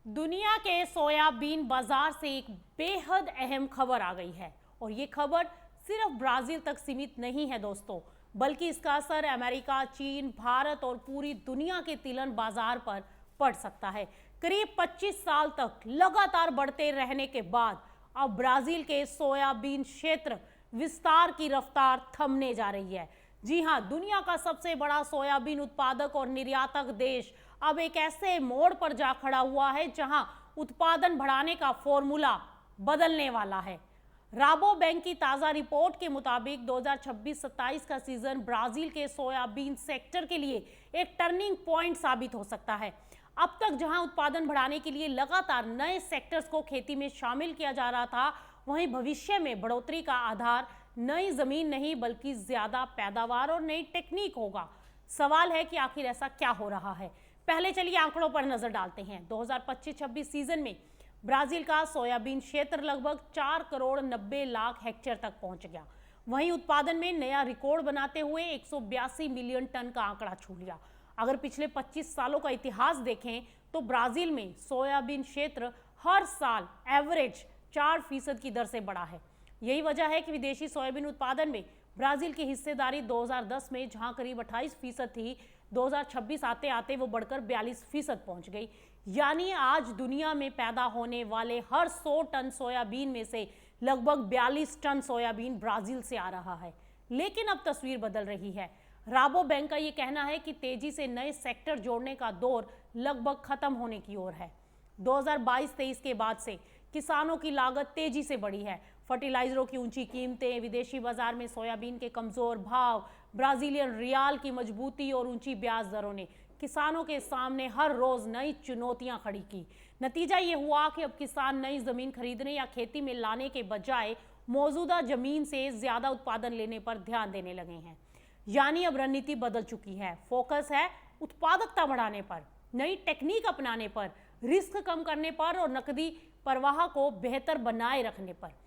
दुनिया के सोयाबीन बाजार से एक बेहद अहम खबर आ गई है और ये खबर सिर्फ ब्राजील तक सीमित नहीं है दोस्तों, बल्कि इसका असर अमेरिका, चीन, भारत और पूरी दुनिया के तिलहन बाजार पर पड़ सकता है। करीब 25 साल तक लगातार बढ़ते रहने के बाद अब ब्राजील के सोयाबीन क्षेत्र विस्तार की रफ्तार थमने जा रही है। जी हां, दुनिया का सबसे बड़ा सोयाबीन उत्पादक और निर्यातक देश अब एक ऐसे मोड़ पर जा खड़ा हुआ है जहां उत्पादन बढ़ाने का फॉर्मूला बदलने वाला है। राबो बैंक की ताजा रिपोर्ट के मुताबिक 2026-27 का सीजन ब्राजील के सोयाबीन सेक्टर के लिए एक टर्निंग पॉइंट साबित हो सकता है। अब तक जहां उत्पादन बढ़ाने के लिए लगातार नए सेक्टर्स को खेती में शामिल किया जा रहा था, वहीं भविष्य में बढ़ोतरी का आधार नई जमीन नहीं बल्कि ज्यादा पैदावार और नई टेक्निक होगा। सवाल है कि आखिर ऐसा क्या हो रहा है। पहले चलिए आंकड़ों पर नजर डालते हैं। 2025-26 सीजन में ब्राजील का सोयाबीन क्षेत्र लगभग 4 करोड़ 90 लाख हेक्टेयर तक पहुंच गया। वहीं उत्पादन में नया रिकॉर्ड बनाते हुए 182 मिलियन टन का आंकड़ा छू लिया। अगर पिछले 25 सालों का इतिहास देखें तो ब्राजील में सोयाबीन क्षेत्र हर साल एवरेज 4% की दर से बढ़ा है। यही वजह है कि विदेशी सोयाबीन उत्पादन में ब्राजील की हिस्सेदारी 2010 में जहां करीब 28% थी, 2026 आते आते वो बढ़कर 42% पहुंच गई। यानी आज दुनिया में पैदा होने वाले हर 100 टन सोयाबीन में से लगभग 42 टन सोयाबीन ब्राजील से आ रहा है। लेकिन अब तस्वीर बदल रही है। राबो बैंक का ये कहना है कि तेजी से नए सेक्टर जोड़ने का दौर लगभग खत्म होने की ओर है। 2022-23 के बाद से किसानों की लागत तेजी से बढ़ी है। फर्टिलाइजरों की ऊंची कीमतें, विदेशी बाजार में सोयाबीन के कमजोर भाव, ब्राजीलियन रियाल की मजबूती और ऊंची ब्याज दरों ने किसानों के सामने हर रोज नई चुनौतियां खड़ी की। नतीजा ये हुआ कि अब किसान नई जमीन खरीदने या खेती में लाने के बजाय मौजूदा जमीन से ज्यादा उत्पादन लेने पर ध्यान देने लगे हैं। यानी अब रणनीति बदल चुकी है। फोकस है उत्पादकता बढ़ाने पर, नई टेक्निक अपनाने पर, रिस्क कम करने पर और नकदी प्रवाह को बेहतर बनाए रखने पर।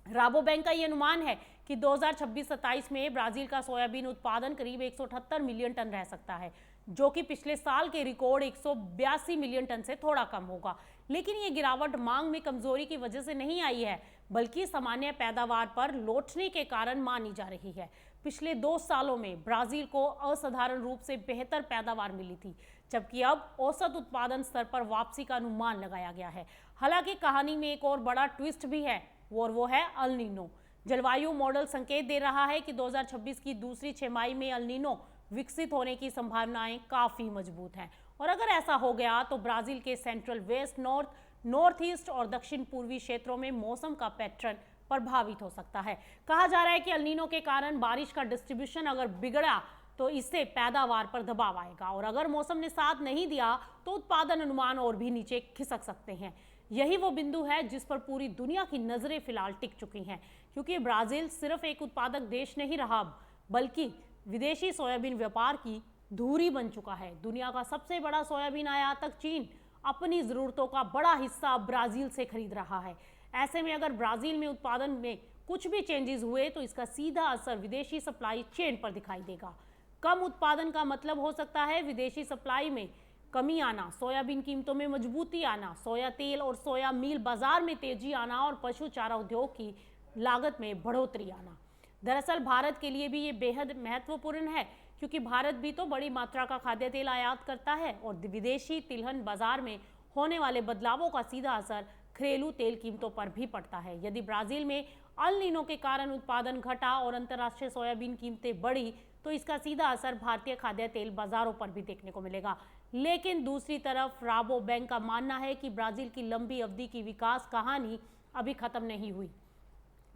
राबो बैंक का यह अनुमान है कि 2026-27 में ब्राजील का सोयाबीन उत्पादन करीब 178 मिलियन टन रह सकता है, जो कि पिछले साल के रिकॉर्ड 182 मिलियन टन से थोड़ा कम होगा। लेकिन ये गिरावट मांग में कमजोरी की वजह से नहीं आई है, बल्कि सामान्य पैदावार पर लौटने के कारण मानी जा रही है। पिछले 2 सालों में ब्राजील को असाधारण रूप से बेहतर पैदावार मिली थी, जबकि अब औसत उत्पादन स्तर पर वापसी का अनुमान लगाया गया है। हालांकि कहानी में एक और बड़ा ट्विस्ट भी है और वो है अल नीनो। जलवायु मॉडल संकेत दे रहा है कि 2026 की दूसरी छमाही में अल नीनो विकसित होने की संभावनाएं काफी मजबूत हैं। और अगर ऐसा हो गया तो ब्राजील के central west, north, north east और दक्षिण पूर्वी क्षेत्रों में मौसम का पैटर्न प्रभावित हो सकता है। कहा जा रहा है कि अल नीनो के कारण बारिश का डिस्ट्रीब्यूशन अगर बिगड़ा तो इससे पैदावार पर दबाव आएगा और अगर मौसम ने साथ नहीं दिया तो उत्पादन अनुमान और भी नीचे खिसक सकते हैं। यही वो बिंदु है जिस पर पूरी दुनिया की नजरें फिलहाल टिक चुकी हैं, क्योंकि ब्राजील सिर्फ एक उत्पादक देश नहीं रहा बल्कि विदेशी सोयाबीन व्यापार की धुरी बन चुका है। दुनिया का सबसे बड़ा सोयाबीन आयातक चीन अपनी जरूरतों का बड़ा हिस्सा ब्राजील से खरीद रहा है। ऐसे में अगर ब्राजील में उत्पादन में कुछ भी चेंजेस हुए तो इसका सीधा असर विदेशी सप्लाई चेन पर दिखाई देगा। कम उत्पादन का मतलब हो सकता है विदेशी सप्लाई में कमी आना, सोयाबीन कीमतों में मजबूती आना, सोया तेल और सोया मील बाजार में तेजी आना और पशु चारा उद्योग की लागत में बढ़ोतरी आना। दरअसल भारत के लिए भी ये बेहद महत्वपूर्ण है, क्योंकि भारत भी तो बड़ी मात्रा का खाद्य तेल आयात करता है और विदेशी तिलहन बाजार में होने वाले बदलावों का सीधा असर घरेलू तेल कीमतों पर भी पड़ता है। यदि ब्राजील में अल नीनो के कारण उत्पादन घटा और अंतर्राष्ट्रीय सोयाबीन कीमतें बढ़ी तो इसका सीधा असर भारतीय खाद्य तेल बाजारों पर भी देखने को मिलेगा। लेकिन दूसरी तरफ राबो बैंक का मानना है कि ब्राजील की लंबी अवधि की विकास कहानी अभी खत्म नहीं हुई।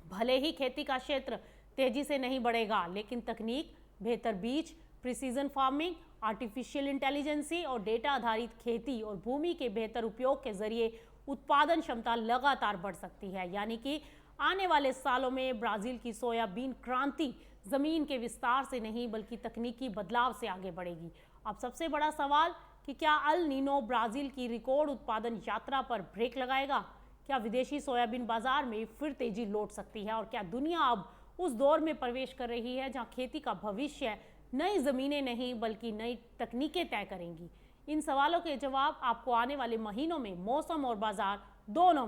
भले ही खेती का क्षेत्र तेजी से नहीं बढ़ेगा, लेकिन तकनीक, बेहतर बीज, प्रिसीजन फार्मिंग, आर्टिफिशियल इंटेलिजेंसी और डेटा आधारित खेती और भूमि के बेहतर उपयोग के जरिए उत्पादन क्षमता लगातार बढ़ सकती है। यानी कि आने वाले सालों में ब्राजील की सोयाबीन क्रांति जमीन के विस्तार से नहीं बल्कि तकनीकी बदलाव से आगे बढ़ेगी। अब सबसे बड़ा सवाल कि क्या अल नीनो ब्राजील की रिकॉर्ड उत्पादन यात्रा पर ब्रेक लगाएगा? क्या विदेशी सोयाबीन बाजार में फिर तेजी लौट सकती है? और क्या दुनिया अब उस दौर में प्रवेश कर रही है जहां खेती का भविष्य नई जमीनें नहीं बल्कि नई तकनीकें तय करेंगी? इन सवालों के जवाब आपको आने वाले महीनों में मौसम और बाजार दोनों